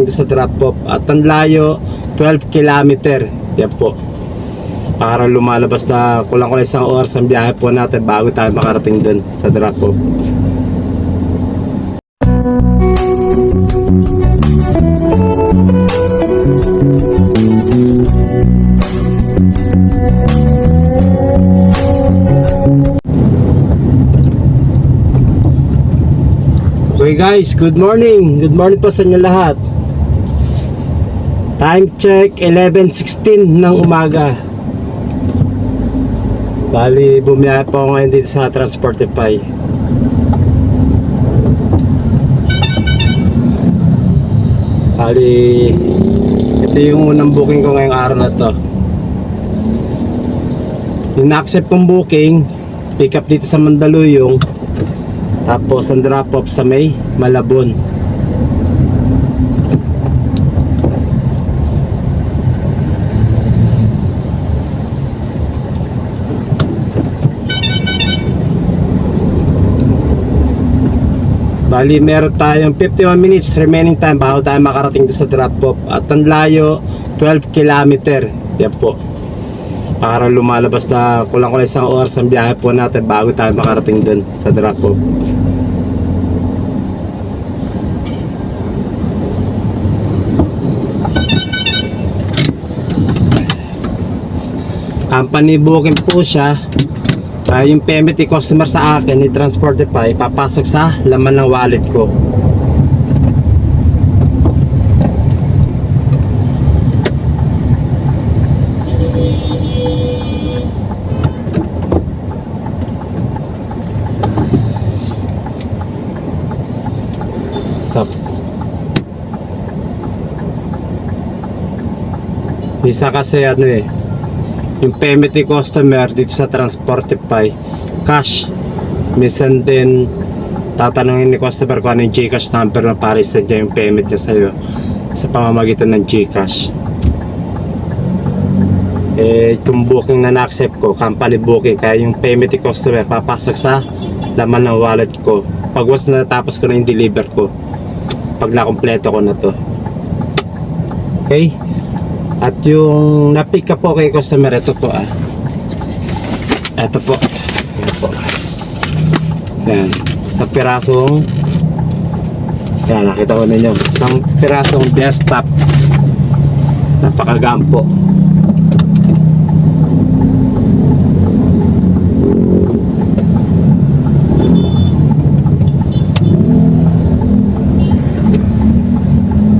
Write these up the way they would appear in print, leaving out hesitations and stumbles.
Dito sa drop-off at ang layo 12 kilometer. Yan po. Para lumalabas na kulang-kulang isang oras ang biyahe po natin bago tayo makarating dun sa drop-off. Okay guys, good morning. Good morning po sa inyo lahat. Time check 11:16 ng umaga. Bali, bumiyahe po ako ngayon dito sa Transportify. Bali, ito yung unang booking ko ngayong araw na to. Yung na-accept kong booking, pick up dito sa Mandaluyong, tapos ang drop off sa May Malabon. Bali, meron tayong 51 minutes remaining time bago tayo makarating doon sa drop off. At ang layo 12 kilometer. Yan po. Para lumalabas na kulang-kulang isang oras ang biyahe po natin bago tayo makarating doon sa drop off. Company booking po siya. Yung payment ni customer sa akin ni Transportify papasok sa laman ng wallet ko. Stop. Isa kasi ano yung payment ni customer dito sa Transportify cash, minsan din tatanungin ni customer kung ano yung Gcash number na para i-send niya yung payment niya sa'yo sa pamamagitan ng Gcash. Yung booking na na-accept ko, company booking, kaya yung payment ni customer papasok sa laman ng wallet ko pag once na natapos ko na yung deliver ko, pag nakompleto ko na to. Okay. At yung na-pick up po kay customer, ito po ito po. Ito po. Yan. Sa pirasong, yan, nakita ko ninyo. Isang pirasong desktop. Napakagaan po.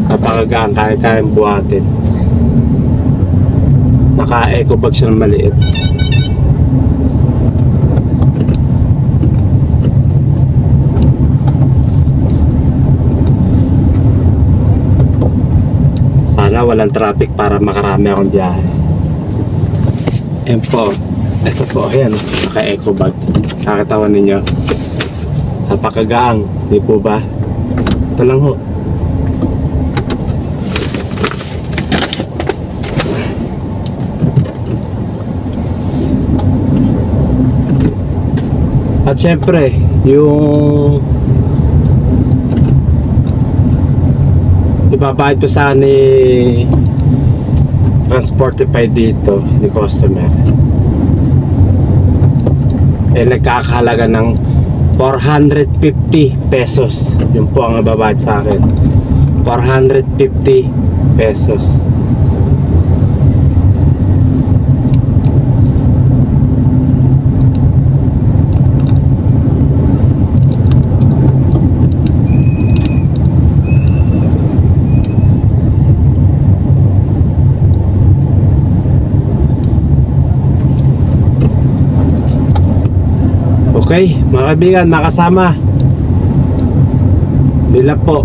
Napakagaan, kaya-kayang buhatin. Naka-eco bag siya ng maliit. Sana walang traffic para makarami akong biyahe. Ayan po. Ito po, ayan. Naka-eco bag. Nakatawan ninyo. Napakagaang. Di po ba? Ito lang ho. At syempre, yung ibabayad ko sa ni Transportify dito ni customer, nagkakahalaga ng 450 pesos. Yun po ang ibabayad sa akin, 450 pesos. Okay, mga kaibigan, mga kasama, bila po,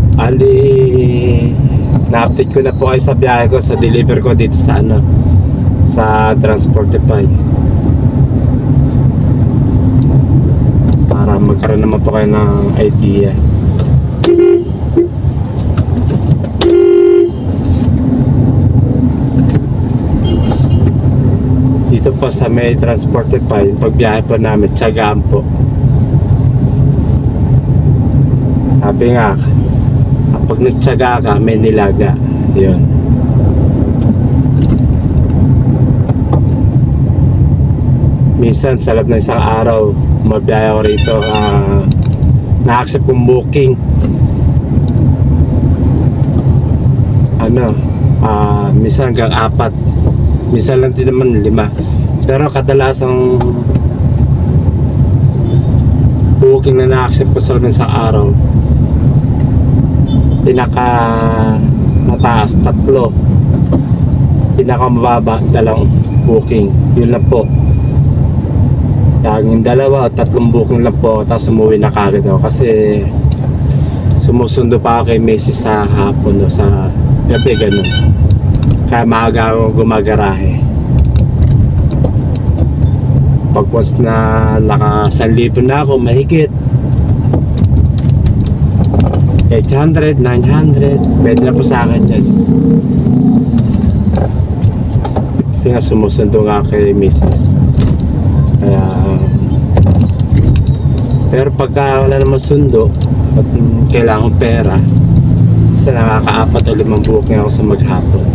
na-update ko na po kayo sa biyahe ko, sa deliver ko dito sa sa Transportify, para magkaroon naman po kayo ng idea. Dito po sa may Transportify, pagbiyahe po namin, tiyagaan po. Sabi nga, Kapag nagtyaga ka, may nilaga. Yun. Minsan sa loob ng isang araw, mabiyahe ako rito, na-accept kong booking. Minsan hanggang 4, minsan lang din naman 5, pero kadalasang booking na na-accept ko sa loob ng isang araw, pinaka mataas 3, pinaka mababa 2 booking. Yun lang po, yung 2 o 3 booking lang po, tapos umuwi na kagad ako kasi sumusundo pa ako kay Macy's sa hapon o sa gabi, ganun. Kaya maaga ako gumagarahe. Pag once na naka 1,000 na ako, mahigit 800, 900, pwede na po sa akin dyan. Kasi nga sumusundo nga kay Mrs. Kaya, pero pagka wala naman sundo at kailangan kong pera, kasi nakaka-4 o 5 booking ako sa maghapon.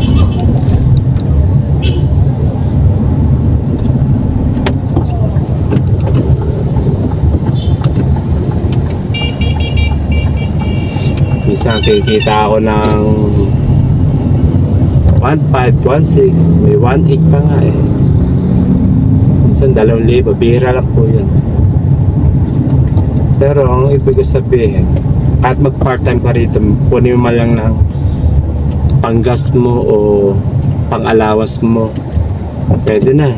Minsan kikita ako ng 1,500, 1,600, may 1,800 pa nga eh. Minsan 2,000, bihira lang po yun. Pero ang ibig ko sabihin, kahit mag part-time ka rito, kunin mo lang ng panggas mo o pang-alawas mo, pwede na.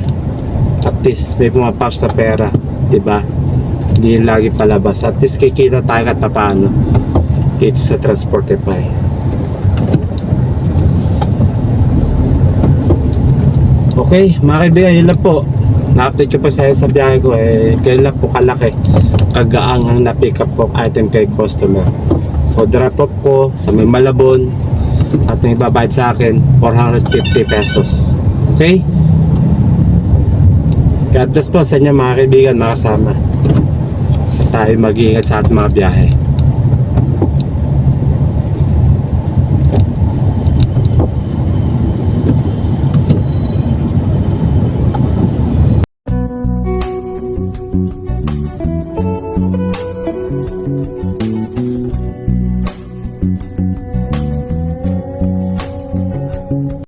At least may pumapas na pera, diba? Hindi yun lagi palabas. At least kikita tayo kahit na paano dito sa Transportify. Okay, mga kaibigan, yun lang po. Na-update ko pa sa biyahe ko eh, kailan lang po kalaki kagaang ang na-pick up ko item kay customer. So drop off ko sa may Malabon at may babayad sa akin 450 pesos. Okay? God bless po sa inyo mga kaibigan, mga kasama. Tayo mag-iingat sa ating mga biyahe.